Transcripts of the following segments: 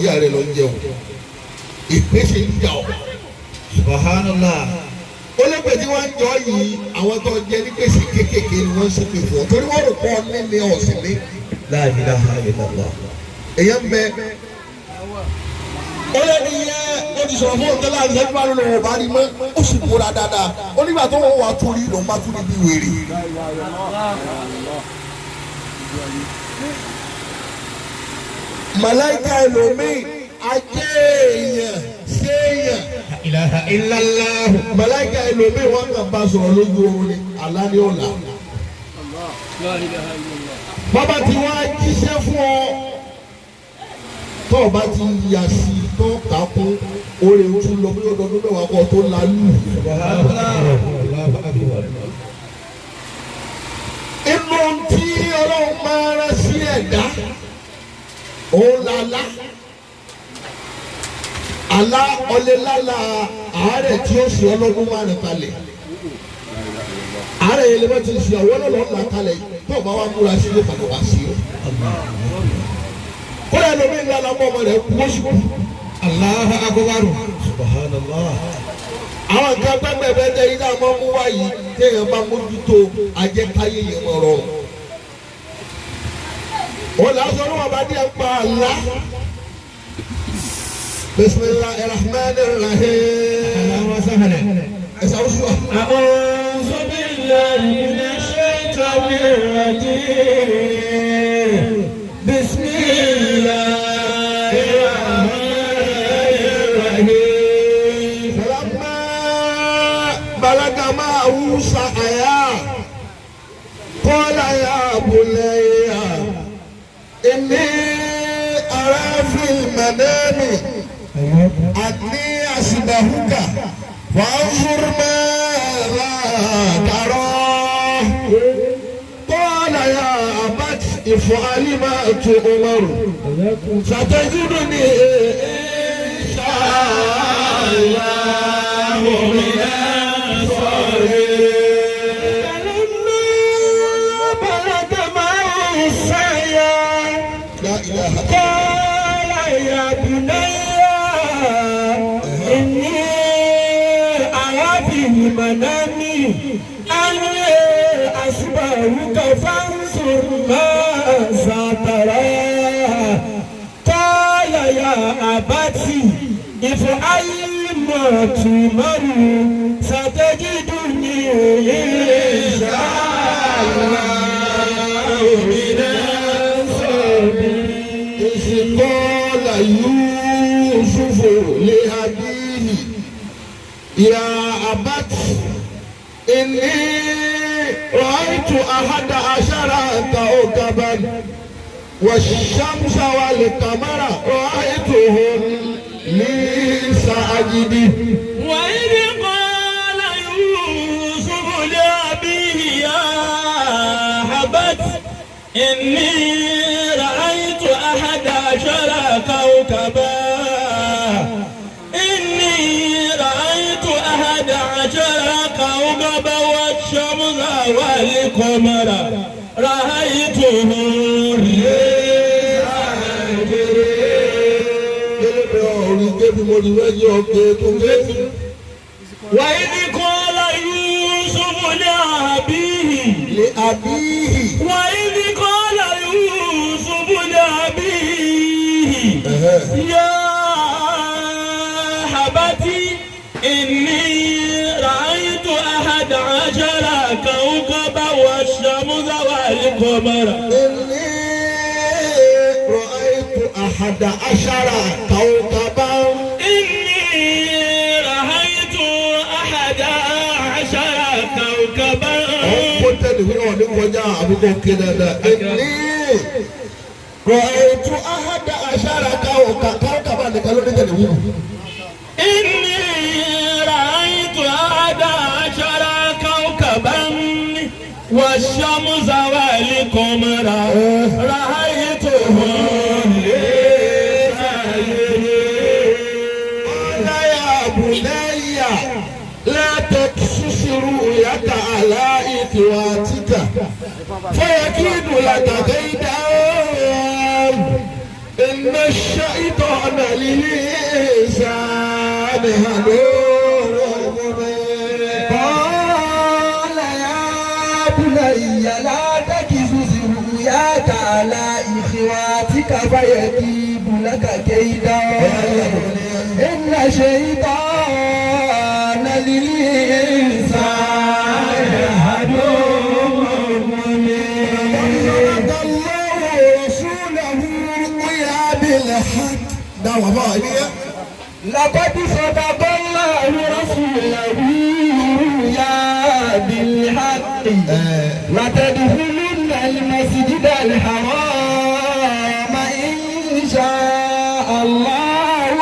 ìyá rẹ lọ jẹun ìpèsè ìjà ọ. Subhanallah. olóògbé tí wọ́n ń jọ yìí àwọn tó jẹ ní pèsè kéékèèké ni wọ́n ń ṣépè fún ọ torí wọ́n rò pọ̀ nílé ọ̀sìn ní. La ilaha illallah. èyàn ń bẹ olóògbé yẹn ó ti sọ̀rọ̀ fún òǹtẹ́lá àdìsẹ́jú bá lóun ò bá rí mọ́ ó sì múra dáadáa onígbà tó wọ́n wà torí lòun bá tún níbi wèrè. màláìka ẹlòmíì ajé èèyàn ṣé èèyàn. La ilaha illallah. màláìka ẹlòmíì wọn kàn bá sọ̀rọ̀ lójú oorun ni àlá ni ó là. bàbá tí wọ́n á jíṣẹ́ fún ọ tó o bá ti yà sí tó kà kún oore ojú lọ bí ọdọọdún mẹ́wàá kọ́ tó lálù. inú tí ọlọ́run máa rán sí ẹ̀dá òun làlá àlá ọlẹ́lálà àárẹ̀ tí ó ṣe ọlọ́dún márùn kalẹ̀ àárẹ̀ yẹn lè má ti ṣe àwọn ọlọ́run là kalẹ̀ tó o bá wà múra sí ilé padà wá sí o. kódà lómi ńlá làwọn ọmọ rẹ̀ kú oṣù kù. Allahu akbar. Subhanallah. àwọn nǹkan pẹ́pẹ́pẹ́ tẹ iná máa mú wáyé téèyàn bá mójútó ajẹ́káyé yẹn mọ̀ rọrùn. والعصر وبعدين الله بسم الله الرحمن الرحيم. أهلا وسهلا. أعوذ بالله من الشيطان الرجيم. بسم الله الرحمن الرحيم. فلما بلغ معه سعيا قال يا بني إني أرى في المنام أني أسبحك فانظر ماذا ترى. قال يا أبت افعل ما تؤمر ستجدني إن شاء الله من الصابرين. قال يا بني إني أرى في المنام أني أسبحك فانظر ماذا ترى. قال يا أبت افعل ما تؤمر ستجدني إن شاء الله من قال يوسف لأبيه يا أبت إني رأيت 11 كوكبا والشمس والقمر رأيتهم لي ساجدين. وإذ قال يوسف لأبيه يا أبت إني رأيت 11 كوكبا إني رأيت 11 كوكبا والشمس والقمر رأيتهم لي ساجدين. وإذ قال يوسف لأبيه وإذ قال يوسف لأبيه يا أبتي إني رأيت 11 كوكبا والشمس والقمر إني رأيت 11 كوكبا إني رأيت 11 كوكبا إني رأيت 11 كوكبا إني رأيت 11 كوكبا والشمس والقمر رأيتهم لي ساجدين. قال يا بني لا تقصص رؤيك على إخواتك فيكيد لك كيدا إن الشيطان للإنسان هدور قال يا بني لا تكسس رؤياك على إخواتك فيكيد لك كيدا إن الشيطان للإنسان عدو مبين الله ورسوله رؤيا بالحق دعوة الله لقد صدق الله رسوله رؤيا بالحق لتدخلن المسجد الحرام إن شاء الله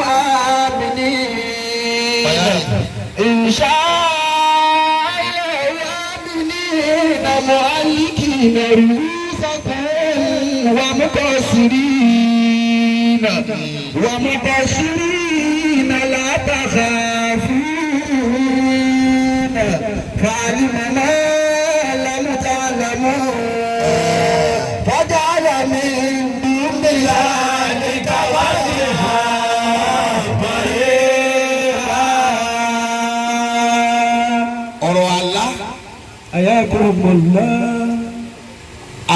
آمنين إن شاء الله آمنين معلقين رؤوسكم ومقصرين لا تخافون فعلم ما لم تعلموا فجعل من دون ذلك وجها بريئا. ọ̀rọ̀ Allah حياكم الله.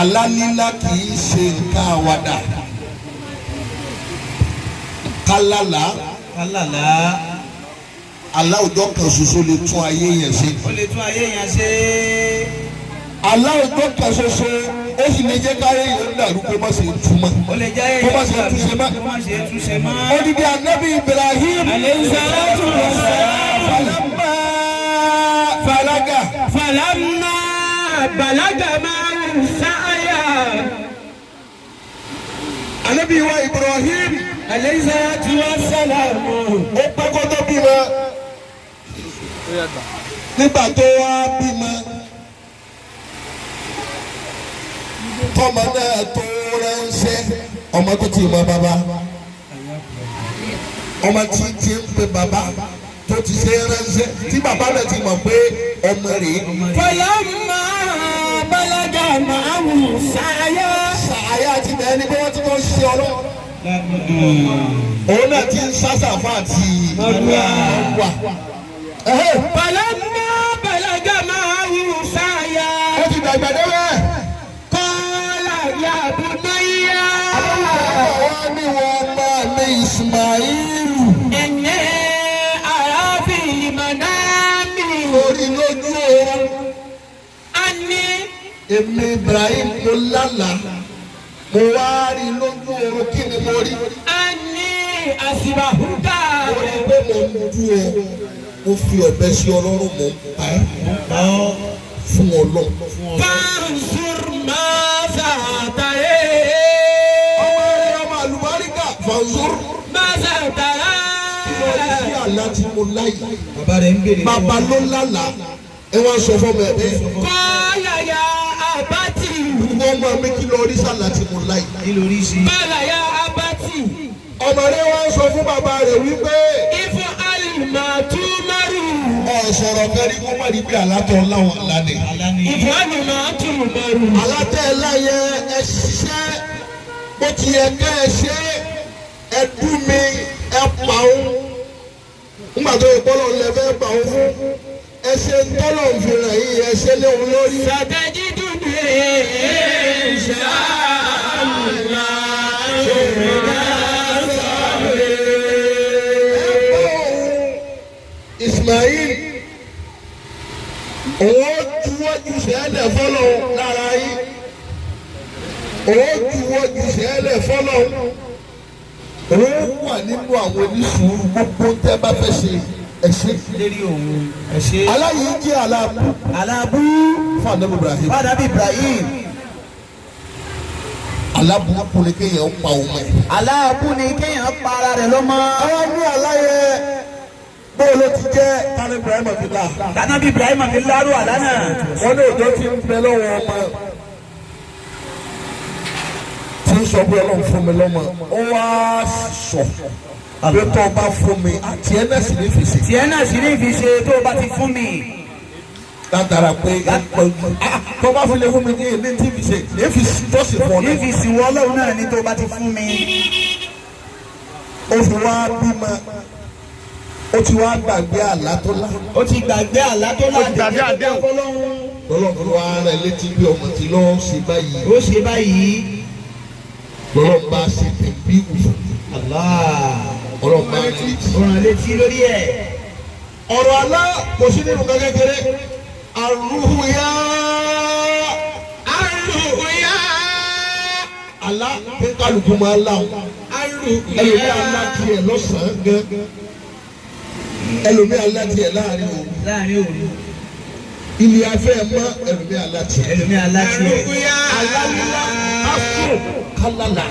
Allah lílá kì í ṣe nǹkan àwàdà kálálà Allah ọjọ́ kan ṣoṣo lè tún ayé yẹn ṣe. ó lè tún ayé yẹn ṣe. Allah ọjọ́ kan ṣoṣo ó sì lè jẹ́ káyé yẹn dàrú pé má ṣe túmọ̀ ó lè jẹ́ kó má ṣe túnṣe má. má ṣe túnṣe má. odidi anabi Ibrahim alayhi salatu wassalam. falamma falaga falamma balaga ma'ahu sa'ya. anabi wa Ibrahim alayhi salatu wassalam. ó pẹ́ kó tó bímọ nígbà tó wá bímọ tọ́mọ náà tó ránṣẹ́ ọmọ tó ti mọ bàbá ọmọ tí ti ń pe bàbá tó ti ṣe ránṣẹ́ tí bàbá náà ti mọ̀ pé ọmọ rèé. falamma balaga ma'ahu sa'ya. sàáyà ti bẹ̀rẹ̀ ni pé wọ́n ti kọ́ ṣe ọlọ́run. òun náà ti ń sásàfà àti wà. falamma balaga ma'ahu sa'ya. ó ti dàgbà dẹ́wẹ́. qala ya bunayya. àwọn ní wọn máa ní Ismailu. inni ara fil manami. orí lójú oorun. anni èmi Ibrahim ló lálàá. mo wá rí lójú oorun kí ni mo rí. anni asibahuka. mo rí pé mo ń dú ọ. mo fi ọ̀bẹ sí ọlọ́run mo ń pa ẹ́. fún ọlọ́run. fansur maza tare. ọmọ àlùbáríkà fanzur. maza tara. sí àlá tí mo láyé. bàbá rẹ̀ ń bèrè. bàbá ló lálàá. ẹ wá sọ fún mi ẹ bẹ́ẹ̀. qala ya abati. gbogbo ọmọ mi kí lọ rí sàlá tí mo láyé. kí lórí sí. qala ya abati. ọmọ rẹ wá sọ fún bàbá rẹ wípé. if'al ma tumaru. ọ̀sọ̀rọ̀ kẹ́rí kó má rí bí àlátọ̀ láwọn àlàní. if'al ma tumaru. àlátẹ̀ ẹ̀ láyé ẹ ṣiṣẹ́ bó ti yẹ ká ẹ ṣe ẹ dú mi ẹ pa òun. nígbà tó yẹ kọ́lọ̀ ń lẹ fẹ́ pa òun fún ẹ ṣe ń tọ́lọ̀ ń fi ràn yín ẹ ṣe lé òun lórí. satajiduni insha Allah. Ismail òun juwọ́jú sẹ́lẹ̀ fọ́lọ́ lára yín òun juwọ́jú sẹ́lẹ̀ fọ́lọ́ òun wà nínú àwọn onísùúrù gbogbo tẹ́ bá fẹ́ ṣe ẹ̀ṣẹ́. lérí òun ẹ̀ṣẹ́. aláyìí jẹ́ aláàbò alábú. fún Ànábì Ibrahim. fàdàbí Ibrahim. aláburúkú ni kéèyàn pa òun ẹ̀. aláàbú ni kéèyàn pa ara rẹ̀ lọ́mọ. àwọn ní aláyẹ bóyá ló ti jẹ́ tani Ibrahim fi là. tànàbí Ibrahim fi lárú àlánà. wọ́n ní òjò ti ń bẹ lọ́wọ́ ọmọ tí ń sọ pé Ọlọ́run fún mi lọ́mọ ó wá sọ pé tó o bá fún mi àti ẹ̀ náà sì ní fi ṣe. tiẹ̀ náà sì ní fi ṣe tó o bá ti fún mi. látara pé tó o bá fi lè fún mi ní ilé tí fi ṣe èyí fi tó sì fún ọ ní náà. fi sìn wọ́ Ọlọ́run náà ni tó o bá ti fún mi. ó fi wá bímọ ó ti wá gbàgbé àlá tó lá. ó ti gbàgbé àlá tó láti gbàgbé àdéhùn. lọ́lọ́run wá rẹ̀ létí bí ọmọ tí lọ́ọ́ ṣe báyìí. ó ṣe báyìí. lọ́lọ́run bá ṣe tẹ̀bí wù. ọlọ́run bá rẹ̀ létí. ọ̀ràn létí lórí ẹ̀. ọ̀rọ̀ àlá kò sí nínú kékeré. àrùhùyá. àrùyá. àlá pé kálukú máa láwọn. ẹlòmí àlá tiẹ̀ lọ́sàn-án gan. ẹlòmí àlá tiẹ̀ láàrin òru. láàrin òru. ilé afẹ́ mọ́ ẹlòmí àlá tiẹ̀. ẹlòmí àlá tiẹ̀. àrùyá. àlá lílá kásù kálálà.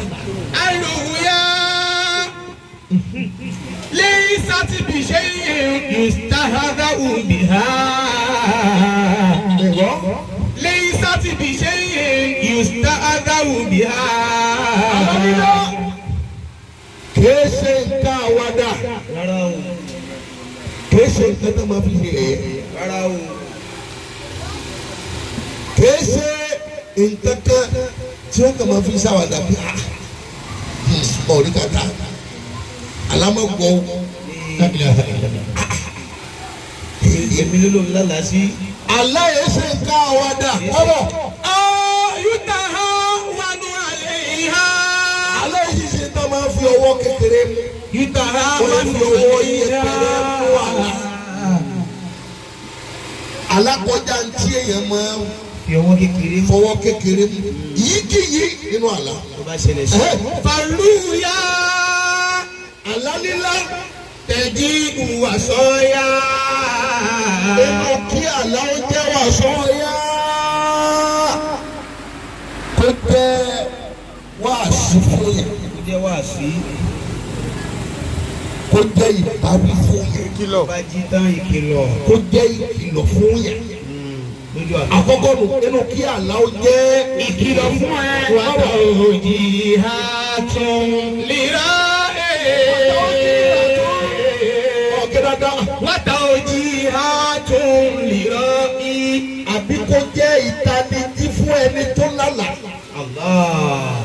àrùyá. ليست بشيء يستهزأ بها ليست بشيء يستهزأ بها kìí ṣe nǹkan àwàdà rárá o. kìí ṣe nǹkan tó máa fi ṣe ẹ̀yẹ rárá o. kìí ṣe nǹkan kan tí wọ́n kàn máa fi ṣàwàdà bí ọ̀rí kàtà alámọ̀gbọ́ èmi ló lóun lálàá sí. aláyé ṣe nǹkan àwàdà ọ̀rọ̀ يتهاون عليها aláyé ṣiṣẹ́ tó máa fi ọwọ́ kékeré mú wọ́n fi ọwọ́ yẹpẹrẹ mú àlá alákọjá ntí èèyàn máa fi ọwọ́ kékeré mú. fọwọ́ kékeré mú yíkíyí nínú àlá. tó bá ṣẹlẹ̀ sí. فالرؤيا àlá lílá تجيء وصايا inú kí àlá ó jẹ́ wàásù yá kó jẹ́ wàásù fún yẹn ó jẹ́ wáàsí. kó jẹ́ ìbáwí fún yẹn tó bá jí tán ìkìlọ̀. kó jẹ́ ìkìlọ̀ fún yẹn. lójú àná. àkọ́kọ́ nù inú kí àlá ó jẹ́ ìkìlọ̀ fún ẹ. وتوجيهات لرائي ọ̀kẹ́ dáadáa وتوجيهات لرائي àbí kó jẹ́ ìtanijí fún ẹni tó lálà. Allah.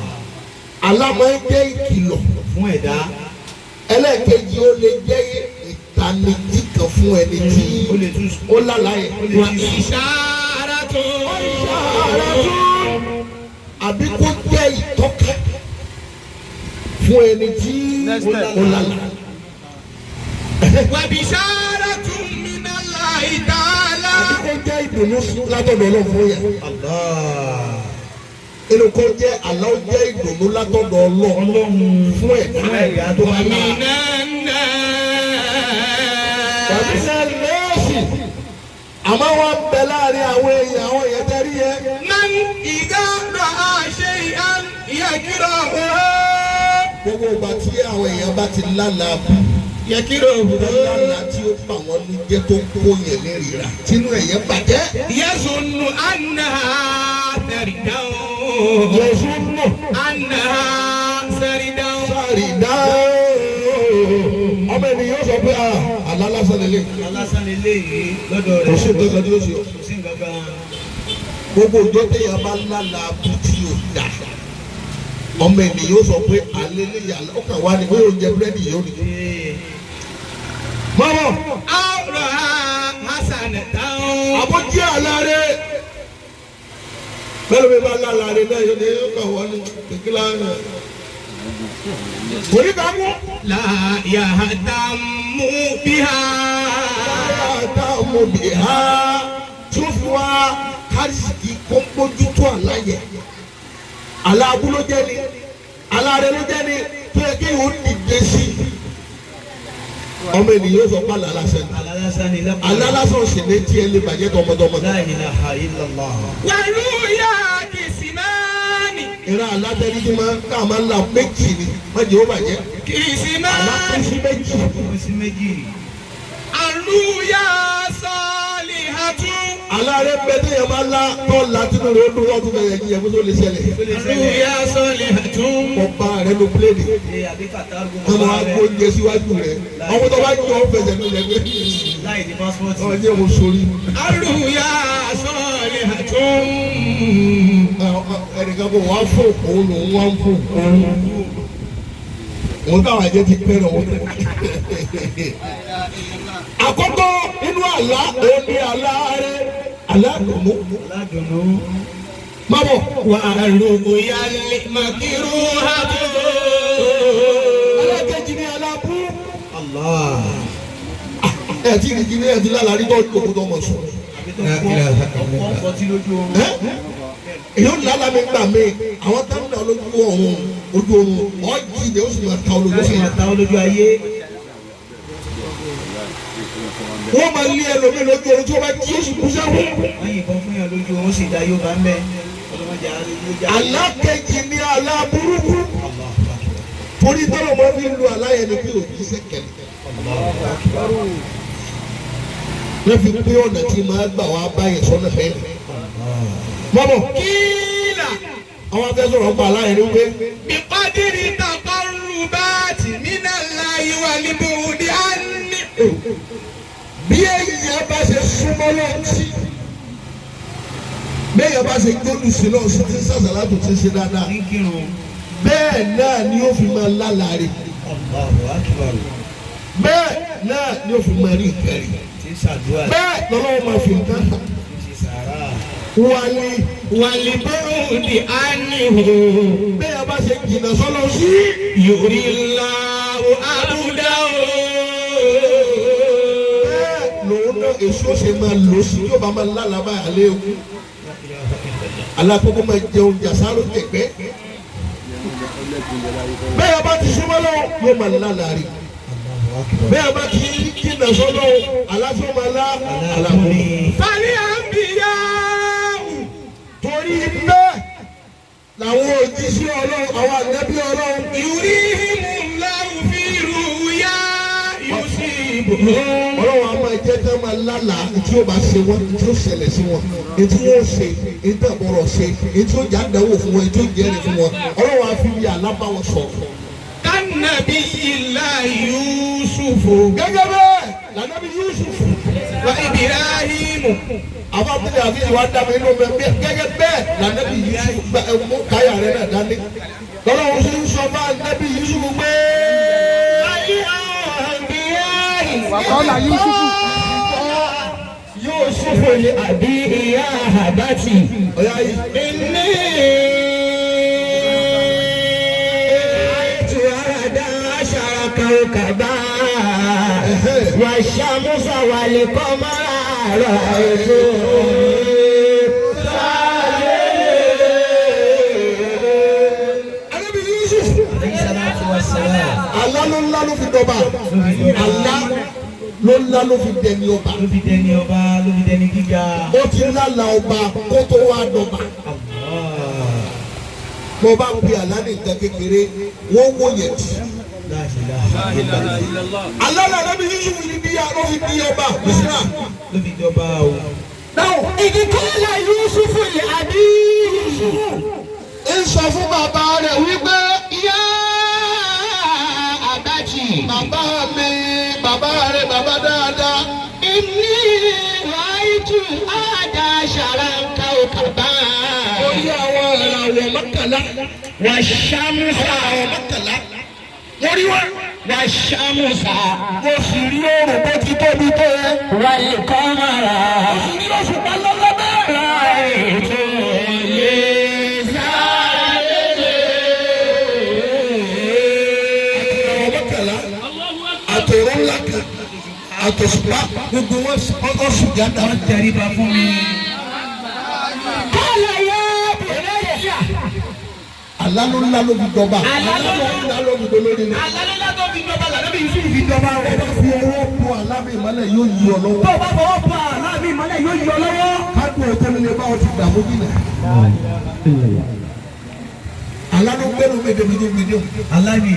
àlá máa ń jẹ́ ìkìlọ̀ fún ẹ̀dá. ẹlẹ́ẹ̀kejì ó lè jẹ́ ìtanijí kan fún ẹni tí ó lè tún. ó lálà yẹn. وإشارة àbí kó jẹ́ ìtọ́ka fún ẹni tí ó lálà. وبشارة من الله تعالى àbí kó jẹ́ ìdùnnú látọ̀dọ̀ Ọlọ́run fún yẹn. Allah. inú kó jẹ́ àlá ó jẹ́ ìdùnnú látọ̀dọ̀ Ọlọ́run fún ẹ̀dá tó bá ومن lálà. الناس lẹ́ẹ̀sì àmọ́ wọ́n ń bẹ láàrin àwọn èèyàn tẹ́rí yẹn. من إذا رأى شيئا يكرهه gbogbo ìgbà tí àwọn èèyàn bá ti lálàá bú يكرهه lálàá tí ó pa wọn ní jẹ́ tó kó yẹn ní rírà tínú ẹ̀yẹ bàjẹ́. يظن أنها سردا yẹ̀sùnmù أنها سردا àrídá ọmọ ènìyàn sọ pé àlá lásán lélẹ̀ alásán eléyìí lọ́dọ̀ kò rẹ̀. sí nǹkan kan tí ó ṣe. kò sí nǹkan kan. gbogbo ìjọ téèyàn bá lálàá bú tí ò dá ọmọ ènìyàn sọ pé alẹ́ lè yà ó kàn wá ní bóyá oúnjẹ búrẹ́dì yìí ó ní. mọ́mọ́ أو رأى حسنة àbójú àlàré bẹ́ẹ̀ ló bá lálàré náà yóò ní ó kàn wá ní kékeré àná. kò ní ká mú. لا يهتم بها àtàwọn òbí ha tí ó fi wá kárìsìkì kó ń bójútó àlàyé aláàbú ló jẹ́ ni aláàrẹ ló jẹ́ ni tó yẹ kí yóò dìde sí ọmọ ènìyàn sọ pé alálàsẹ ni alásán ni lápá. alálàsẹ sì ní tiẹ̀ lè bàjẹ́ tọmọtọmọ. La ilaha illallah. والرؤيا قسمان ìran alátẹ̀lí tí máa ń la méjì ni má jẹ́ ó bàjẹ́ قسمان alákẹ́sí méjì. ó sì méjì. الرؤيا صالحة aláàrẹ bẹ́ẹ̀ tí yẹn bá la tọ́ látínú rẹ̀ ó dún wọ́n tún bẹ̀rẹ̀ yíyẹ fún tó lè ṣẹlẹ̀. الرؤيا صالحة ọba rẹ̀ ló pléèdì. ee àbí kàtàkù ọmọ agbó oúnjẹ síwájú rẹ̀ ọmọ tó bá jọ fẹsẹ̀ ní ilẹ̀ gbé. láì ní pásítọ̀tì. ọmọ jẹ́ mo sori. الرؤيا صالحة ẹnìkan kò wá fò òun lòun wá ń fò. òun táwọn àjẹ ti pẹ́ràn wọn. àkọ́kọ́ inú àlá òun ni àlá rẹ àlá dùnú. má bọ̀. wà á lóko yálé màkìrú hàbó. alákejì ni alábú. ẹ ti rí kíní ẹ ti lálàrí tó kókó tó mọ̀ sùn. èyí ó lálàá mi gbà mí àwọn táwọn náà lójú ọ̀run ojú oorun ọ̀jì ìdè ó sì máa ta olójú ayé. wọ́n máa lé ẹlòmíì lójú oorun tí wọ́n bá jí oṣù kú sáwọn. wọ́n yìnbọn fún yàn lójú oorun sì dá yóò bá ń bẹ́. alákejì ni àlá burúkú torí tọ́lọ̀ máa fi lu aláyẹ ni bí òbí sẹ́kẹ̀lì. wọ́n fi pé ọ̀nà tí máa gbà wá báyìí sọ́nà bẹ́ẹ̀. mọ́mọ́ kílà. àwọn afẹ́sọ̀rọ̀ ń pa aláyẹ ni wípé. bíkọ́dìrì tàkọ́rù báàtì nínà láyé wà níbo òde á ní. bí èèyàn bá ṣe súnmọ́ lọ́ọ̀tì bí èèyàn bá ṣe gbódù sí náà sí ti sàṣàlá tó ti ṣe dáadáa bẹ́ẹ̀ náà ni ó fi máa lálàáre bẹ́ẹ̀ náà ni ó fi máa rí ìkẹrì bẹ́ẹ̀ lọ́wọ́ máa fi nǹkan wàlí bóòdì á ní hò. bí èèyàn bá ṣe jìnnà sọ́lọ́ sí yorí ńlá àbúdá o. bẹ́ẹ̀ lòun náà èso ṣe máa lò sí yóò bá máa lálàá báyà lé o. alákòókò máa jẹun jàsáró jẹgbẹ́ bẹ́ẹ̀ bá ti súnmọ́ lọ́wọ́ yóò máa lálàárí bẹ́ẹ̀ bá ti jìnnà sọ́dọ̀ aláṣọ máa lá àlàkùn. fani àbíyá. torí bẹ́ẹ̀ làwọn òjíṣẹ́ ọlọ́run àwọn ànábì ọlọ́run. yorí ìmúláwù fi rú yá yóò sì bò. ọlọ́run a máa jẹ́ ká máa lálàá tí ó bá ṣe wọ́n tí ó ṣẹlẹ̀ sí wọn ètí wọ́n ṣe ètí àbọ̀rọ̀ ṣe ètí ó jà dánwò fún wọn ètí ó jẹ́rìí fún wọn ọlọ́run a fi yà lábáwọn sọ̀rọ̀. kánàbí ilá yusufu. gẹ́gẹ́ bẹ́ẹ̀ lànàbí Yúsúfù wa ibirahimu. àwọn abúlé àfi ìwà dàbí inú mi gẹ́gẹ́ bẹ́ẹ̀ lànàbí Yúsúfù gba ẹ̀mú káyà rẹ̀ náà dání. lọ́lọ́run sì ń sọ fún ànàbí Yúsúfù pé. wàkọ́lá Yusufu. Yusufu li abi iya habati. ọ̀yá yìí. Inni aitu ahada ashara kawkaba wa shamsa wal qamara ra'aytu. ànàbí Yúsúfù. alá ló ńlá ló fi dọ̀ba alá ló ńlá ló fi dẹni ọba. ló fi dẹni ọba ló fi dẹni gíga. ó ti lálà ọba kó tó wá dọ̀ba. mo bá ń pe àlá ní nǹkan kékeré wọ́n wò yẹn tì. alá là nàbí Yúsúfù ní bí ló fi di ọba bísírà. ló fi dọba o. Idh qala Yusufu li abi. ń sọ fún bàbá rẹ̀ wípé Ya abati. bàbá mi bàbá rẹ̀ bàbá dáadáa. Inni ra'aytu ahada ashara kawkaba. ó yí àwọn ìràwọ̀ mọ́kànlá. Wa shamsa. àwọn mọ́kànlá. wọ́n rí wá. Wa shamsa. mo sì rí oòrùn bó ti tóbi tó yẹ. Wal qamara. mo sì rí oṣù pa lọ́lọ́ bẹ́ẹ̀. Ra'aytu li àwọn mọ́kànlá. àtòrò ńlá kan. àtòṣùpá gbogbo wọn ọ̀sùn jáde. wọ́n tẹríba fún mi. Qala ya bunayya. àlá ló ńlá ló fi dọ̀ba. Àlá ló ńlá ló fi dolórí ni. Alálọ́lá tó fi dọ́ba lànàbí Yusufu fi dọ́ba ẹ rẹ̀. bá fi ọwọ́ bu alábì ìmọ́lẹ̀ yóò yí ọ lọ́wọ́. Tó o bá fọwọ́ pa aláàbí ìmọ̀lẹ̀ yóò yọ lọ́wọ́. kádùn òtẹ́lẹ̀ bá wọn ti dààmú jìnnà. àlá ló gbẹ́rù méjèèjì. aláìní.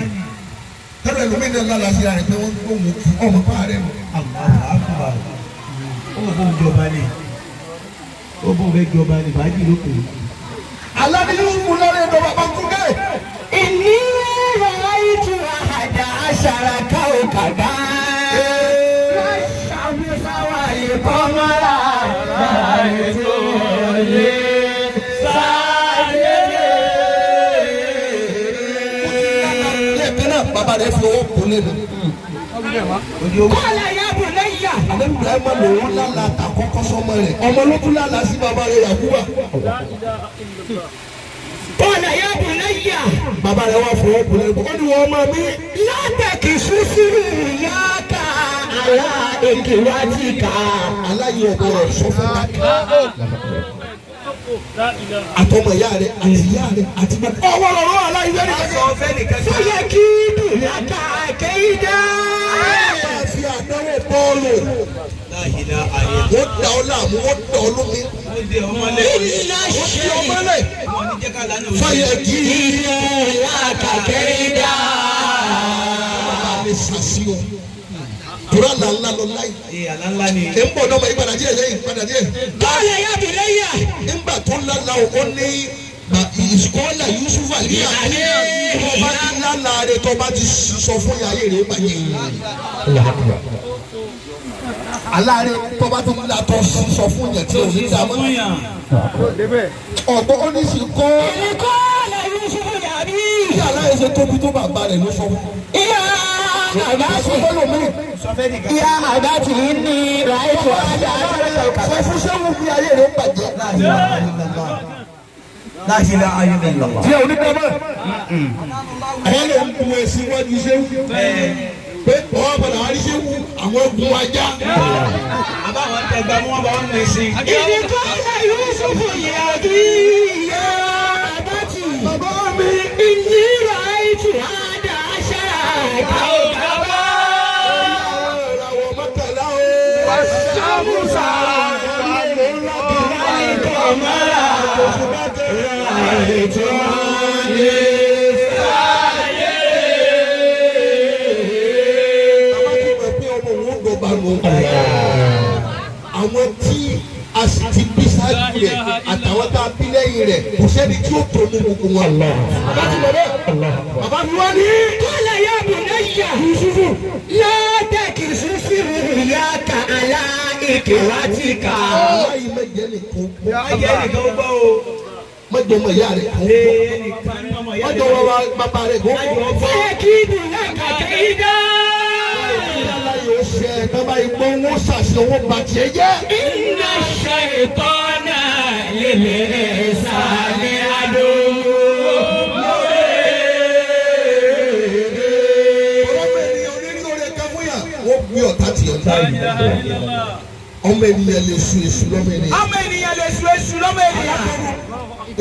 kádùn ẹlòmíì náà lálẹ́ àṣírí rẹ̀ pé wọ́n gbóhùn ọmọ pa rẹ̀ mọ́. àkùbà ó bó ń jọba ni ó bó ń fẹ́ jọba ni fàájì ló pè é. àlá ni Yúsúfù lọ́rẹ́ ìdọ̀bà bá tún dé. Inni ra'aytu ahada ashara kawkaba. Wash-shamsa wal qamara ra'aytu li sajidin. lẹ́ẹ̀kan náà bàbá rẹ̀ Kọ́lá ya bunayya. Àlẹ́ Ibrahim lòun lálàá ta kọ́kọ́ sọmọ rẹ̀. Ọmọ ló tún lálàá sí bàbá rẹ̀ Yakuba. Kọ́lá ya bunayya. Bàbá rẹ̀ wá fọwọ́ bùnẹ̀ bọ́. Ó ní wọ́n máa bí. Látẹ̀kì sísírì yá ká àlá èkìwájì ká. Aláyé ọ̀bọ rẹ̀ sọ fún wa. Àtọmọ ìyá rẹ̀ àti ìyá rẹ̀ àti bàbá. Ọwọ́ lọ́rọ́ aláyé nìkan. Sọ́yẹ kí dùnà ká kéyìdá. Máa fi àdánwò bọ́ọ̀lù. Wọ́n da ọ láàmú, wọ́n da ọ lómi. Iná ṣe Ọmọlẹ̀ fàyẹ̀ kí dùnà ká kéyìdá. lè sàṣì ọ. Tura la ńlá lọ láyé. Ẹ ń bọ̀ náà ma ìpadà díẹ̀ lẹ́yìn ìpadà díẹ̀. Kọ́lá ya bunayya. Nígbà tó ńlá la ó ní ìsukọ́lá Yusufu àlíyà. Tọ́ba ti ńlá rẹ̀ tọ́ba ti sọ fún yàrá rẹ̀ bàjẹ́. Aláàrẹ̀ tọ́ba tó ńlá tọ́ sọ fún yàrá tí ò ní dàmọ́. Ọ̀gbọ́n ó ní sìnkọ́. Kọ́lá Yusufu yàbí. Bí aláyẹ̀ ṣe tóbi tó bàbá rẹ̀ ló sọ fún. Ìyá àgbà Sọ fẹ́ lómi. ìyá àgbà tí ń ní ráìfù àjà. Sọ fún sẹ́wù bí ayé rẹ̀ bàjẹ́. Tí o ní dẹ́mọ̀. Àwọn lè ń bu ẹ̀sìn wájú sẹ́wù. Pé ọwọ́ padà wá ní sẹ́wù àwọn ogun ajá. Ìdíkọ́lá Yusufu yàbí. Ìyá àgbà tí Bàbá mi. ìní ráìfù àjà ṣáà. Ìràwọ̀ mọ́kànlá o. Ṣàmùsà ìkọ̀mọ́ra ètò ayé sáyé. Bàbá ti mọ̀ pé ọmọ òun dọ̀gba nù. Àwọn tí a sì ti bí sáájú rẹ̀ àtàwọn tá a bí lẹ́yìn rẹ̀ kò sẹ́ni tí ó tó ní gbogbo wọn. Bàbá ti mọ̀ bẹ́ẹ̀. Bàbá mi wá ní. Kọ́lá ya bunayya Yusufu látẹ̀kì sísírì ìyá ka àlá ìkìwátíkà. Aláyé mẹ́jẹ nìkan. Mẹ́jọ ọmọ ìyá rẹ̀ kan. Mẹ́jọ ọmọ bàbá rẹ̀ kan. Fẹ́ kí dùnà kàkẹ́ ìdá. Aláyé ó ṣe ẹ̀ tábà ìgbọ́ wọn ṣàṣẹ owó bàtìẹ́ jẹ́. Inna shaytana lil insani adu. Ọmọ ènìyàn onírí orí ẹ̀ka fún yà. Wọ́n gbé ọ̀tá tì ọ́. Ọmọ ènìyàn lè sun èṣù lọ́mọ ènìyàn. Ọmọ ènìyàn lè sun èṣù lọ́mọ ènìyàn.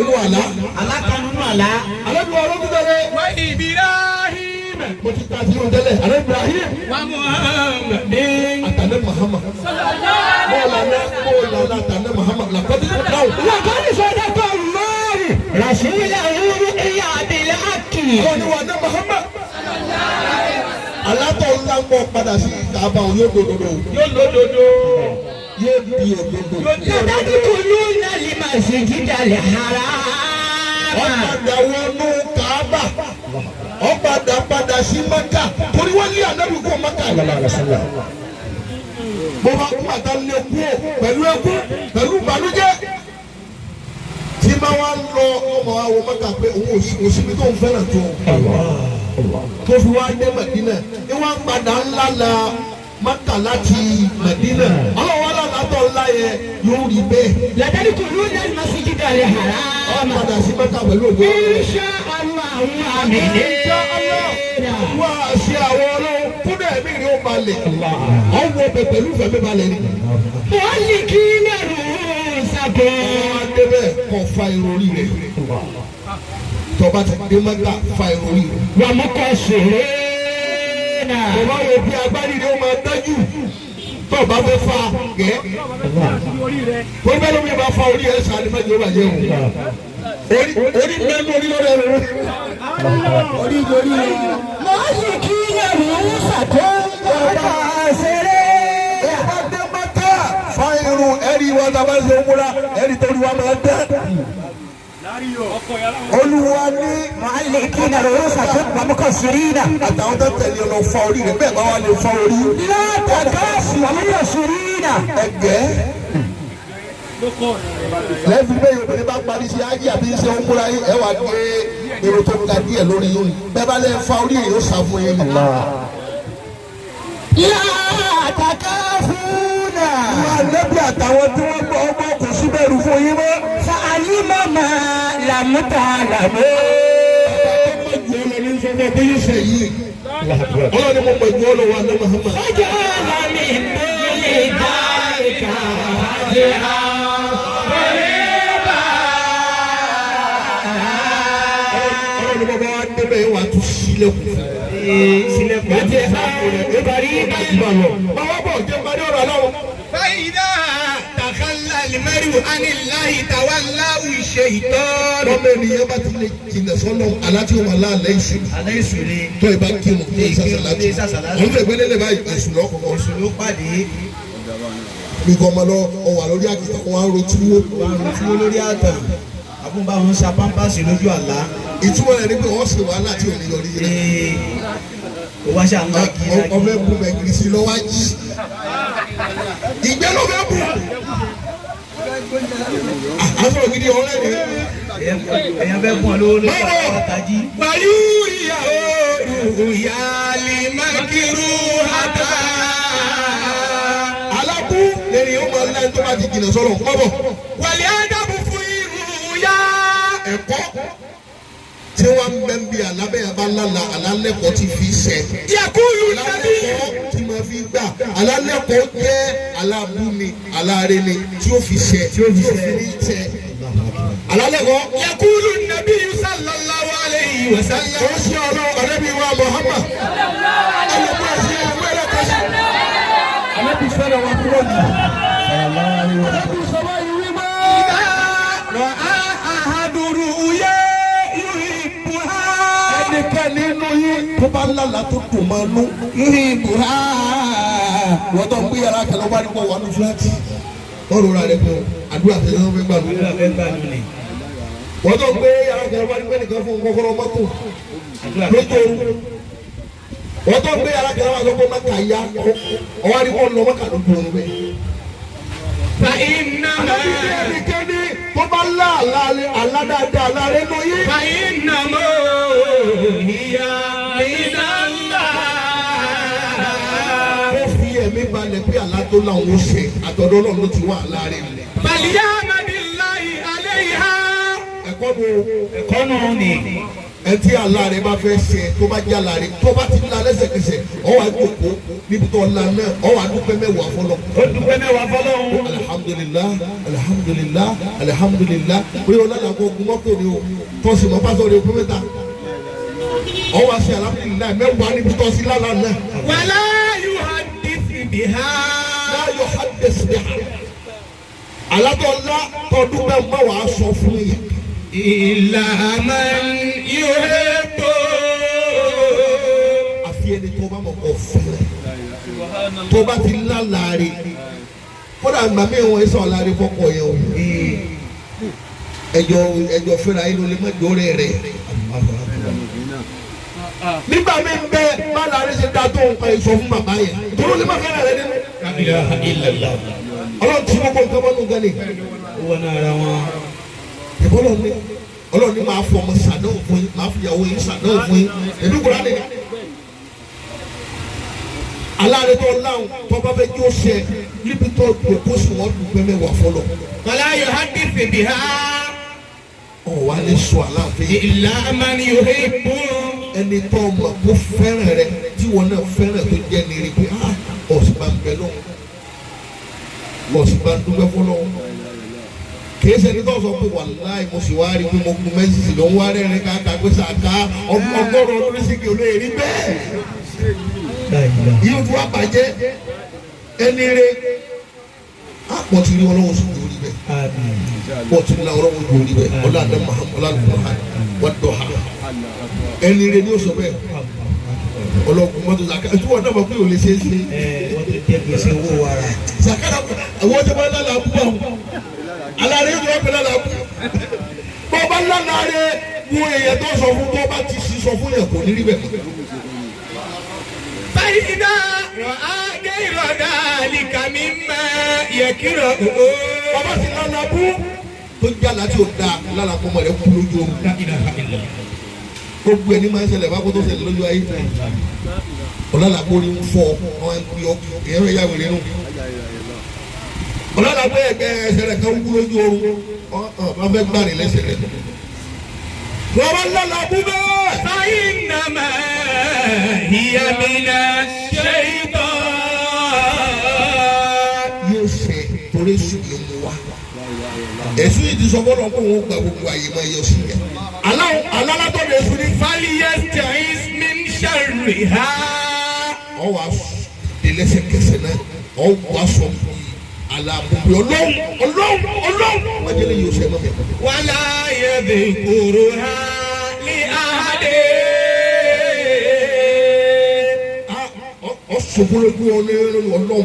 Inú àlá. Alákanú àlá. Àlejò ọlọ́dún tẹ́lẹ̀. Wa Ibrahim Mo ti ta sí ohun tẹ́lẹ̀. Àlejò Ibrahim. wa Muhammad. Àtàlẹ́ Muhammad. Bọ́ọ̀lù àtàlẹ́ Muhammad. Làkọ́dí náà. Laqad sadaqa Allahu rasulahu ru'ya bil haqqi. Kọ́ni wà ní Muhammad. Alátọ̀ ńlá ń bọ̀ padà sí ìtàbà òun yóò dodo. Yóò lódodo. Yóò bí òdodo. Tadkhuluna al-masjida al-haram. Ọ̀padà wọnú Kaaba. Ọ̀padà padà sí Mẹ́kà. Torí wọ́n lé ànábì kó Mẹ́kà. Bó bá kú àtà lé kú ò pẹ̀lú ẹkú pẹ̀lú ìbànújẹ́. Tí máa wá lọ ọmọ àwọn Mẹ́kà pé òun òsibí tó ń fẹ́ràn tó. Tó fi wá dé Mẹ̀dínà. Ní wọ́n padà ńlá la Mẹ́kà láti Mẹ̀dínà. Ọlọ́wọ́ látọ̀ ńlá yẹn yóò rí bẹ́ẹ̀. Tadkhuluna al-masjida al-haram. Padà sí Mẹ́kà pẹ̀lú ògbó. Insha Allah aminina. Wá sí àwọn ọlọ́run kúndà ẹ̀mí ni ó balẹ̀. Ọwọ́ bẹ pẹ̀lú ìfẹ́ mi balẹ̀ ni. Muhallikina ru'usakum. Wọ́n á débẹ̀ kọ́ fa ìròrí rẹ̀. Tọ́ba ti dé Mẹ́kà fa ìròrí rẹ̀. Wa muqassirina. Bàbá wo bí agbárí rẹ̀ ó máa dájú. Tọ́ba fẹ́ fa gẹ́. Torí bẹ́ẹ̀ ló mi bá fa orí ẹ̀ sáré mẹ́jọ bàjẹ́ o. Orí mẹ́nu orí lórí ẹ̀rọ. Orí ìjòrí rẹ̀. Muhallikina ru'usakum. Wa muqassirina. Ọba dé Mẹ́kà fa irun ẹ̀rí wa tàbá ṣe ń múra ẹ̀rí torí wa máa dẹ́. Olúwa ní Muhallikina ru'usakum wa muqassirina. àtàwọn tó tẹ̀lé ọ̀nà fa orí rẹ̀ bẹ́ẹ̀ bá wà lè fa orí. La takassurina. Ẹgbẹ́. Lẹ́yìn bẹ́ẹ̀ yóò ní bá parí sí ayé àbí ṣe ń múra yín ẹ̀ wá gbé èrò tó ga díẹ̀ lórí yín. Bẹ́ẹ̀ bá lè fa orí yìí ó sàfún yín. ànábì àtàwọn tí wọ́n gbọ́ ọgbọ́ kò sí bẹ̀rù fún yín mọ́. فعلم ما لم تعلموا. ọlọ́ni sọ fún ọ pé yóò ṣe yìí. ọlọ́ni mo pẹ̀lú ọlọ́wọ́ àná Muhammad. فجعل من دون ذلك فاجعا قريبا. ọlọ́ni bàbá wa débẹ̀ wà tún sílẹ̀kùn fún sílẹ̀kùn ẹ. bàbá bọ̀ jẹ́ parí ọ̀rọ̀ aláwọ̀. فإذا تخلى المرء عن الله تولاه الشيطان. lọ́mọ ènìyàn bá ti lè jìnnà sọ́nà aláti wọn láàlẹ́ ìṣòro. alẹ́ ìṣòro tó ìbá kírun tó ìsàsàlátì. àwọn fẹ́ gbẹ́lẹ́ lè báyìí èṣù lọ́kọ̀ọ́. oṣù ló pàdé bí kò ọmọ lọ ọwà lórí àkìtà wọn á ro túwó. wàrùn tí ó lórí àtàn àbúmbá wọn sa pampasì lójú àlá. ìtumọ̀ rẹ̀ ni pé wọ́n ṣe wàhálà tí ò ní yọrí yẹn. ó wá ṣe àǹgá kí í ọmọ ẹ̀bùn mẹ̀gìrì sí lọ́wọ́ jí. ìgbẹ́ ló fẹ́ bù. aṣọ gidi ọ̀rẹ́ mi. èèyàn fẹ́ fún ọ lówó lórí àtàjí. ويوريه يالمكر حتى. alábù lẹ́yìn ó máa ń lẹ́yìn tó bá ti jìnnà sọ́nà kọ́bọ̀. والأدب في الرؤيا. ẹ̀kọ́ tí wọ́n ń bẹ́ ń bi alábẹ́yà bá lálà alálẹ́kọ̀ọ́ ti fi ṣẹ́. يقول النبي. alálẹ́kọ̀ọ́ tí máa fi gbà alálẹ́kọ̀ọ́ jẹ́ alábùni aláàrẹ̀ni tí ó fi ṣẹ́ tí ó fi ní ṣẹ́. alálẹ́kọ̀ọ́ يقول النبي صلى الله عليه وسلم. ó ṣe ọ̀rẹ́bí wa Muhammad. ẹlẹ́gbẹ́ ṣe ẹgbẹ́ rẹ̀ kọ́ṣẹ́. alábí fẹ́rẹ̀ wa kúrò ní. alábí sọ́wọ́ ìwé mọ́. إذا رأى أحد رؤيا يحبها. ẹnikẹ́ni nínú yín tó bá lálàá tó dùn máa nú. yuhibbuha. wọ́n tó ń gbé yàrá kẹlẹ́ wá nípa wà ní fúláàtì. wọ́n rọra rẹ̀ pé àdúrà tẹ̀lé wọn fẹ́ gbà mí. àdúrà fẹ́ gbà lónìí. wọ́n tó ń gbé yàrá kẹlẹ́ wá nípa nìkan fún kọ́kọ́rọ́ mọ́tò. àdúrà fẹ́ gbà lójú oorun. wọ́n tó ń gbé yàrá kẹlẹ́ wá sọ pé mẹ́ta ya ọwọ́ àdìgbò ń lọ mọ́kà lójú oorun bẹ́ẹ̀. فإنما ẹnikẹ́ni tó bá aládáadáa alárẹ́ ló yé. فإنما هي من الله. ó fi ẹ̀mí balẹ̀ pé àlá tó láwọn ó ṣe àtọ̀dọ̀ náà ló ti wá alárẹ́ rẹ̀. فليعمد الله عليها. ẹ̀kọ́ nù ní. ẹ tí alárẹ́ bá fẹ́ ṣe tó bá jẹ́ alárẹ́ tó bá ti la lẹ́sẹ̀kẹsẹ̀ ọ wà gbogbo níbi tó la náà ọ wà dúpẹ́ mẹ́wàá fọlọ́. ó dúpẹ́ mẹ́wàá fọlọ́run. alihamudulilá alihamudulilá alihamudulilá pé o lálẹ́ àgọ́ ogun mọ́tò ni o tọ́sí mọ́ pásọ̀ ni o pé mẹ́ta ọ wá sí alihamudulilá mẹ́wàá níbi tọ́sí lálẹ́ náà. ولا يحدث بها. láyọ̀ hadẹ́sì ní ha alátọ̀ọ́lá tọdúpẹ́ mẹ́wàá sọ fún yẹn. إلا من يحب. àfi ẹni tó bá mọ̀ kọ́ fẹ́rẹ̀ tó bá ti lálàárí kódà gbàmí ìwọ̀n ẹ̀sán ọ̀làrí fọ́kọ̀ yẹn o ẹjọ́ fẹ́ra inú lè má jọ́rẹ́ rẹ̀ nígbà mi ń bẹ má láàrin ṣe dá tó nǹkan ìṣọ fún bàbá yẹn ìtòrò lè má fẹ́ra rẹ̀ nínú. ọlọ́run tí gbogbo nǹkan mọ́nú gan ni. ó wọnú ara wọn. ìbọ́lọ̀ ni ọlọ́run ní máa fọ ọmọ sàdánwò fún yín máa fi ìyàwó yín sàdánwò fún yín èmi kúrò á nìyẹn. aláàrẹ tó láwọn tó bá fẹ́ jó ṣe níbi tó dòkó sí wọn dùgbẹ́ mẹ́wàá fọlọ́. ولا يحدث بها. ọ̀wá lè sọ aláàfin. إلا من يحب. ẹni tó mọ̀ kó fẹ́ràn rẹ tí wọn náà fẹ́ràn tó jẹ́ ní rí pé ọ̀sìn bá ń bẹ lọ́wọ́ ọ̀sìn bá ń dúpẹ́ fọlọ́wọ́. kìí ṣẹni tó sọ pé wàláì mo sì wá rí pé mo kun mẹ́sìsì ló ń wá rẹ́rìn káàkiri pé sàká ọgọ́rùn ọdún sí kí olóyè rí bẹ́ẹ̀. yíyó tí wàá bàjẹ́ ẹni rẹ pọ̀ tí rí ọlọ́wọ́ sùn lórí bẹ́ẹ̀ pọ̀ tí rí ọlọ́wọ́ sùn lórí bẹ́ẹ̀ ọlọ́dẹ mahamud wà dọ̀ha ẹni rẹ ni ó sọ bẹ́ẹ̀ ọlọ́kùn mọ́tò sàká tí wọ́n dábàá pé ò lè ṣe é ṣe. wọ́n ti tẹ́ gbèsè owó wàrà. sàká àwọn ọjọ́ bá lálẹ́ àbúrò alárẹ yóò wọ́n pẹ̀lú àlàbù bọ́ọ̀bá lánàárẹ̀ wo èèyàn tó sọ fún bọ́ọ̀bá ti sì sọ fún yẹn kò ní rí bẹ́ẹ̀. فإذا رأى غير ذلك مما يكره. bọ́ọ̀bá ti lánàbù tó ń jà láti òun dáa lálàkọ́ mọ̀ rẹ̀ kú lójú oorun. gbogbo ẹni máa ń ṣẹlẹ̀ bá kó tó ṣẹlẹ̀ lójú ayé ọ̀làlàkọ́ orí ń fọ́ ọ̀hún ẹ̀ ń pè ọ́ èèyàn rẹ̀ yà wẹ̀rẹ̀ nù. ọlọ́dà pé ẹgbẹ́ ẹsẹ̀ rẹ̀ kan wúlò lójú oorun wọ́n fẹ́ gbà ní lẹ́sẹ̀ rẹ̀. wọ́n bá lọ́la bú bẹ́ẹ̀. فإنما هي من الشيطان. yóò ṣe torí sùn ló mú wa. èsù yìí ti sọ fọlọ́ kó wọn gba gbogbo àyè máa yọ sí yẹn. alálàtọ̀ lè sùn ní. فليستعذ من شرها. ọ wà dé lẹ́sẹ̀kẹsẹ̀ náà ọ wà sọ alabubi Ọlọ́run wájẹlẹ yóò ṣe mọmọ. ولا يذكرها لأحد. ọ sọgbọlọgbọ Ọlọ́run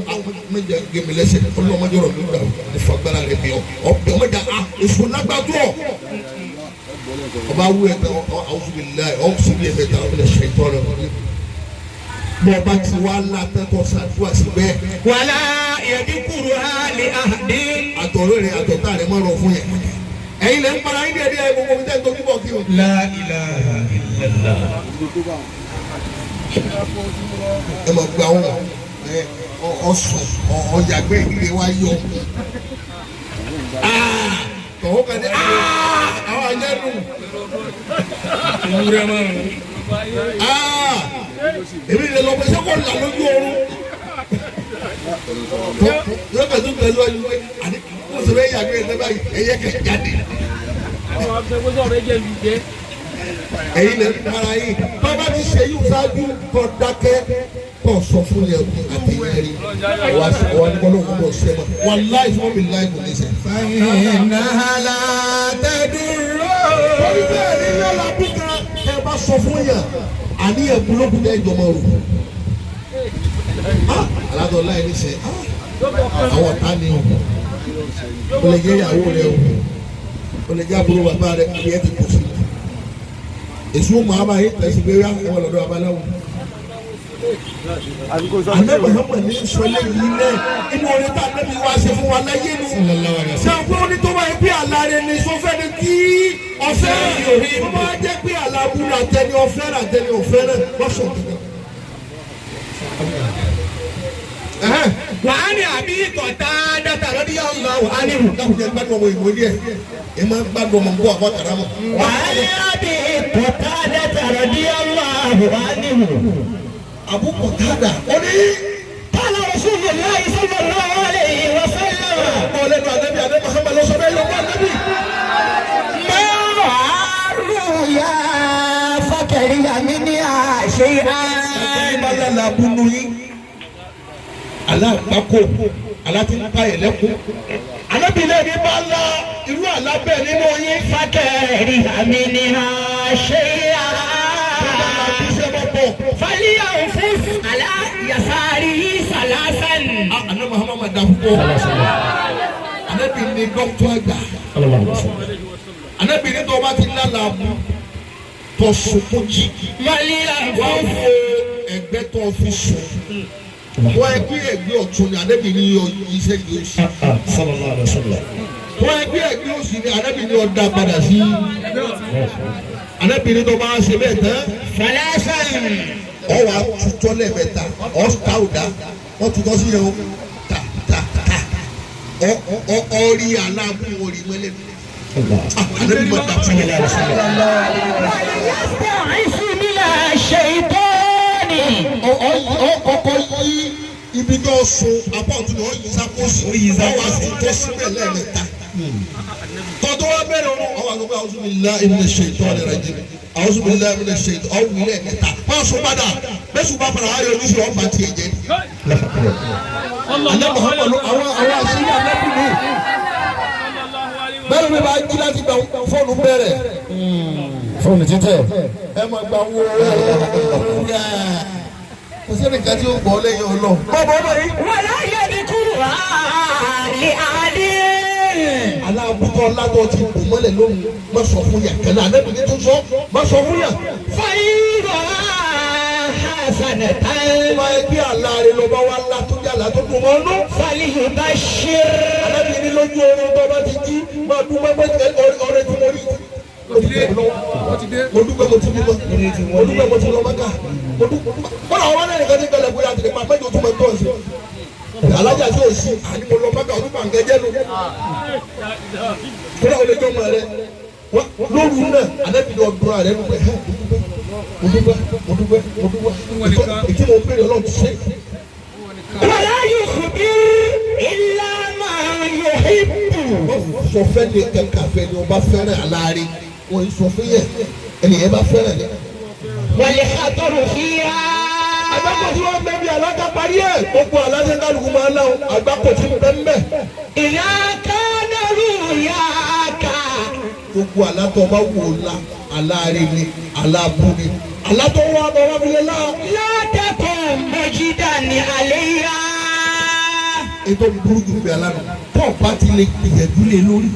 mẹjọ gẹmí lẹ́sẹ̀ Ọlọ́run mẹjọ rọ nígbà ìfagbára rẹ bí ọbẹ mẹjọ èso lágbàdo ọba awu ẹgbẹ ọsùnbìlá ọsùnbìlá ẹgbẹta ọbẹ ṣètò rẹ bọ́ọ̀ bá ti wá látẹ́tọ̀ ṣàdúrà síbẹ̀. ولا يذكرها لأحد. àtọ̀rọ̀ rẹ̀ àtọ̀tà rẹ̀ máa rọ fún yẹn. ẹ̀yin lè ń para yín díẹ̀ díẹ̀ gbogbo mi tẹ́ ń tóbi bọ̀ kí o. لا إله إلا الله. ẹ máa gba àwọn ọ̀sùn ọ̀yàgbẹ́ ìdílé wa yọ. tọ̀wọ́ kan ní àwọn àjẹnù. ìwúrẹ́ máa ń. èmi lè lọ pé sẹ́kọ̀ là lójú oorun. yóò kẹ́ tó tẹ̀lé wájú pé àní kó sọ bẹ́ẹ̀ yàgbé ẹ̀ báyìí ẹ̀yẹ kẹ̀ jáde. ẹ̀yin lè para yín bàbá ti ṣe yín ṣáájú kọ́ dákẹ́ kọ́ sọ fún yẹn àti ìyẹn wà ní bọ́lá òun bọ̀ ṣẹ́ mọ́ wà láì fún mi láì kò ní sẹ́. فإنها لا تضر. torí bẹ́ẹ̀ ni yálà bí kan ẹ bá sọ fún yẹn àníyàn kúlókùn dẹ́ ìjọba rò. aládọ́ láì ní sẹ́ àwọn ọ̀tá ni o lè jẹ́ ìyàwó rẹ o lè jẹ́ àbúrò bàbá rẹ kí ẹ ti kù sí. èso màá bá yín tẹ̀sí pé wá wọn lọ́dọ̀ abaláwo. Ànábì Muhammad ní sọlẹ̀ yìí náà inú orin tá Ànábì wá ṣe fún wa láyé nu. ṣé o gbọ́ ní tó bá yẹ pé àlàrẹ̀ ni sọfẹ́ ni kí ọ̀fẹ́ rẹ̀ tó bá jẹ́ pé àlàbùrù àtẹni ọ̀fẹ́ rẹ̀ àtẹni ọ̀fẹ́ rẹ̀ lọ́sọ̀. وعن أبي قتادة رضي الله عنه. dákun jẹ́ gbádùn ọmọ ìwé díẹ̀ ẹ máa gbádùn ọmọ nǹkó àbọ̀ kàrámọ̀. وعن أبي قتادة رضي الله عنه Abu Qatada ó ní. قال رسول الله صلى الله عليه وسلم ọlẹ́nu àdébí àdébí Muhammad ló sọ bẹ́ẹ̀ yóò bá àdébí. ما رأى الرؤيا فكره منها شيئا. ìbálẹ̀ bunu yín aláàpákó alátìpá ẹ̀lẹ́kùn alábìlẹ̀ ní bá la irú alábẹ́ nínú yín. فكره منها شيئا فلينفث على يساره ثلاثا. àná Muhammad dà púpọ̀ anábì ní dọ́kítọ̀ àgbà anábì ní tó bá ti lálàá mú tó sunkún jì wọ́n فلينفث wo ẹgbẹ́ tó fi sùn wọ́n ẹgbẹ́ ẹgbẹ́ ọ̀tún ni anábì ní iṣẹ́ yóò ṣe wọ́n ẹgbẹ́ ẹgbẹ́ òsì ni anábì ní ọ̀dà padà sí anábì ní tó bá ṣe bẹ́ẹ̀ tán ثلاثا. ọ wà tutọ́ lẹ́ẹ̀mẹ́ta ọ ta ò dá wọ́n tutọ́ sí yẹn o ta ọ rí aláàbò orí mẹ́lẹ́ anábì máa dà fún yẹn. ويستعيذ من الشيطان. ọkọ̀ yí ibi tó sun apá ọ̀tún náà yí sápòsì ọ wà tutọ́ síbẹ̀ lẹ́ẹ̀mẹ́ta tọ́tọ́ wa bẹ̀rẹ̀ ọ̀rọ̀ ọwọ́ àgbẹ̀ a'udhu billahi minash shaitani rajim a'udhu billahi minash shaitani ọ̀wù ilẹ̀ mẹ́ta máa sọ padà bẹ́sù bá padà wáyé oníṣẹ́ ọ̀pá tiẹ̀ jẹ́ alẹ́ Muhammad àwọn àṣírí anábì mi bẹ́ẹ̀ mi bá jí láti gba fóònù bẹ̀rẹ̀ fóònù títẹ̀ ẹ máa gba wo kò sẹ́ni ká tí ó gbọ́ lẹ́yìn ọlọ́ bọ́ọ̀bọ́ báyìí. ولا يذكرها لأحد. aláàbùkọ́ látọ̀ ti bù mọ́lẹ̀ lóhùn má sọ fún yà kẹ́lẹ́ ànábì ní tó sọ má sọ fún yà. فإن رأى حسنة wọ́n yẹ kí aláàrẹ ló bá wá látó yàrá tó dùn mọ́ nú. فليبشر. ànábì ní lójú oorun tó bá ti jí máa dúpẹ́ pé ọ̀rẹ́ tí mo rí. mo dúpẹ́ mo ti bímọ mo dúpẹ́ mo ti lọ mọ́ká mo dúpẹ́ kọ́nà àwọn ẹ̀rìn kan ti bẹ̀rẹ̀ bóyá àti nípa mẹ́jọ tó máa tọ́ sí. alájà tí o sí àdìmọ̀ lọ bákà ọdún pàǹkẹ́ jẹ́ nu kódà o lè jọ́ ọmọ rẹ lóru náà anábìyẹ ọdún rẹ nù pé mo dúpẹ́ ìtí mo pèrè ọlọ́run ti ṣe. ولا يخبر إلا ما يحب. sọ fẹ́ ni kankan fẹ́ ni o bá fẹ́ràn aláàárín wọ́n yìí sọ fún yẹ ẹnìyẹn bá fẹ́ràn yẹ. والخطر فيها. àgbákò tí wọ́n bẹ́ẹ̀ bí alága parí ẹ̀ gbogbo aláṣẹ kálukú máa ń láwọn àgbákò tí mo bẹ́ẹ̀ mẹ́. إذا كان رؤياك. gbogbo alátọ̀ bá wò ó la aláàárín ni aláàbù ni alátọ̀ wà bọ̀ wá fi lé la. لا تكن مجدا عليها. ètò burú jù pé alára pọ̀ bá ti lè gbìyànjú lé lórí.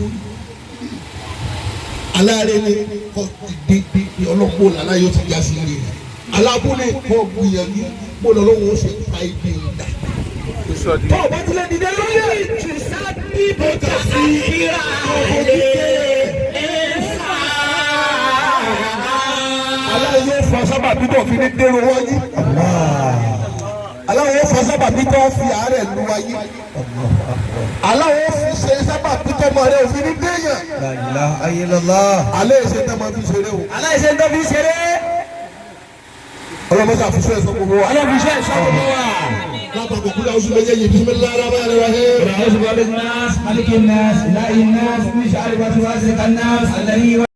aláàárín ni kò dìde ọlọ́pọ̀ làlá yóò ti já sí ilé rẹ̀. aláàbù ni kò gbìyànjú kó lọ́wọ́ ó ṣe pa ibi ìdá. pọ̀ bá ti lè dìde lórí. تسبب تأثير aláwọ̀ yóò fa sábà bíbọ̀ fi ní dérò wáyé. aláwọ̀ yóò fa sábà bíbọ̀ fi àárẹ̀ lu wáyé. aláwọ̀ yóò fi ṣe sábà bíbọ̀ mọ̀ rẹ̀ òfin ní déyàn. La ilaha illallah. alẹ́ ìṣe tẹ́ máa fi ṣeré o. aláìsẹ̀ tó fi ṣeré. ọlọ́mọdé àfisọ́ ẹ̀sọ́ gbogbo wa. aláfiṣẹ́ ìṣàkóso wa. lápapọ̀ kúlẹ̀ oṣù méjèèjì bismillahir rahmanir rahim. رئيس الناس ملك الناس إله الناس من شر وسواس الناس الذي